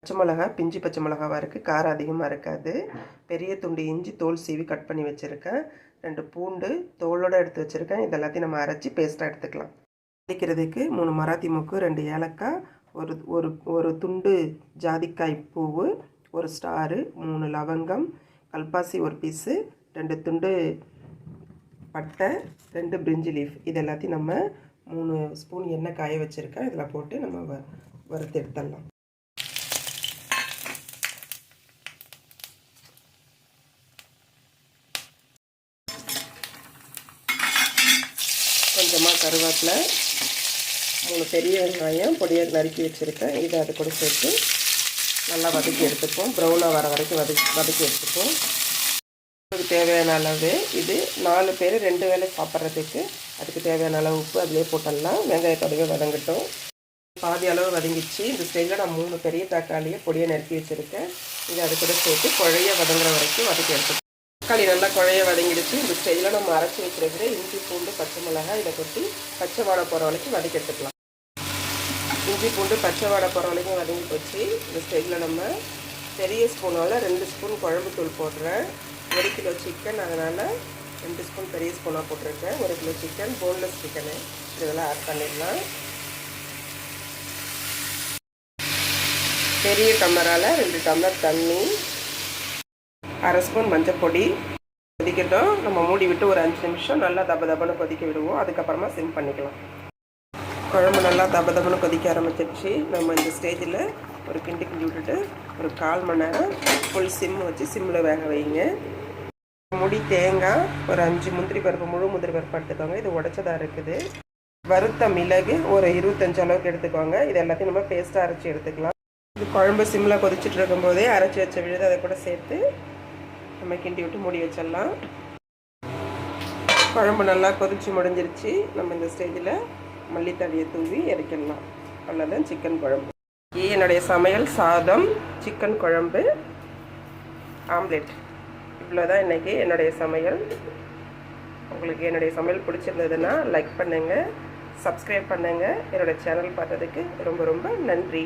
பச்சை மிளகா பிஞ்சு பச்சை மிளகாவாக இருக்குது, காரம் அதிகமாக இருக்காது. பெரிய துண்டு இஞ்சி தோல் சீவி கட் பண்ணி வச்சுருக்கேன். 2 பூண்டு தோலோடு எடுத்து வச்சுருக்கேன். இது எல்லாத்தையும் நம்ம அரைச்சி பேஸ்ட்டாக எடுத்துக்கலாம். அரைக்கிறதுக்கு 3 மராத்தி மூக்கு, 2 ஏலக்காய், ஒரு ஒரு ஒரு துண்டு ஜாதிக்காய் பூவு, ஒரு ஸ்டாரு, 3 லவங்கம், கல்பாசி ஒரு பீஸு, 2 துண்டு பட்டை, 2 பிரிஞ்சி லீஃப். இது எல்லாத்தையும் நம்ம 3 ஸ்பூன் எண்ணெய் காய வச்சுருக்கேன். இதில் போட்டு நம்ம வறுத்து எடுத்துடலாம். கொஞ்சமாக கருவேப்பிலை, 3 பெரிய வெங்காயம் பொடியாக நறுக்கி வச்சுருக்கேன். இதை அது கூட சேர்த்து நல்லா வதக்கி எடுத்துப்போம். ப்ரௌனாக வர வரைக்கும் வதக்கி எடுத்துப்போம். அதுக்கு தேவையான அளவு இது 4 பேர் 2 வேளை சாப்பிட்றதுக்கு அதுக்கு தேவையான அளவு உப்பு அதிலே போட்டுடலாம். வெங்காயம் கடுகு வதங்கட்டும். பாதி அளவு வதங்கிச்சு. இந்த ஸ்டைலில் நான் 3 பெரிய தக்காளியை பொடியை நறுக்கி வச்சுருக்கேன். இதை அது கூட சேர்த்து குழைய வதங்குற வரைக்கும் வதக்கி எடுத்துப்போம். தக்காளி நல்லா குழைய வதங்கிடுச்சு. இந்த ஸ்டைலில் நம்ம அரைச்சி வைக்கிறது இஞ்சி பூண்டு பச்சை மிளகாய் இதை கொட்டி பச்சை வாடை போகிற வரைக்கும் வதக்கி எடுத்துக்கலாம். இஞ்சி பூண்டு பச்சை வாடை போகிற வரைக்கும் வதங்கி போச்சு. இந்த ஸ்டைலில் நம்ம பெரிய ஸ்பூனால் 2 ஸ்பூன் குழம்பு தூள் போடுறேன். 1 கிலோ சிக்கன், அதனால் 2 ஸ்பூன் பெரிய ஸ்பூனாக போட்டிருக்கேன். 1 கிலோ சிக்கன், போன்லெஸ் சிக்கனு, இதெல்லாம் ஆட் பண்ணிடலாம். பெரிய டம்ளரால் 2 டம்ளர் தண்ணி, 1/2 ஸ்பூன் மஞ்சள் பொடி. கொதிக்கட்டும். நம்ம மூடி விட்டு ஒரு 5 நிமிஷம் நல்லா தபன்னு கொதிக்க விடுவோம். அதுக்கப்புறமா சிம் பண்ணிக்கலாம். குழம்பு நல்லா தபன்னு கொதிக்க ஆரம்பிச்சிடுச்சு. நம்ம இந்த ஸ்டேஜில் ஒரு கிண்டி விட்டுட்டு ஒரு 1/4 மணி நேரம் ஃபுல் சிம் வச்சு சிம்மில் வேக வைங்க. முடி தேங்காய், ஒரு 5 முந்திரி பருப்பு, முழு முந்திரி பருப்பு எடுத்துக்கோங்க. இது உடைச்சதாக இருக்குது. வறுத்த மிளகு ஒரு 25 அளவுக்கு எடுத்துக்கோங்க. இது எல்லாத்தையும் நம்ம பேஸ்ட்டாக அரைச்சி எடுத்துக்கலாம். இது குழம்பு சிம்மில் கொதிச்சுட்டு இருக்கும்போதே அரைச்சி வச்ச விழுது அதை கூட சேர்த்து நம்ம கிண்டி விட்டு மூடி வச்சிடலாம். குழம்பு நல்லா கொதிச்சு முடிஞ்சிருச்சு. நம்ம இந்த ஸ்டேஜில் மல்லித்தழையை தூவி இறக்கிடலாம். அவ்வளோதான் சிக்கன் குழம்பு. என்னுடைய சமையல் சாதம், சிக்கன் குழம்பு, ஆம்லெட், இவ்வளோதான் இன்றைக்கி என்னுடைய சமையல். உங்களுக்கு என்னுடைய சமையல் பிடிச்சிருந்ததுன்னா லைக் பண்ணுங்கள், சப்ஸ்கிரைப் பண்ணுங்கள். என்னோடய சேனல் பார்த்ததுக்கு ரொம்ப ரொம்ப நன்றி.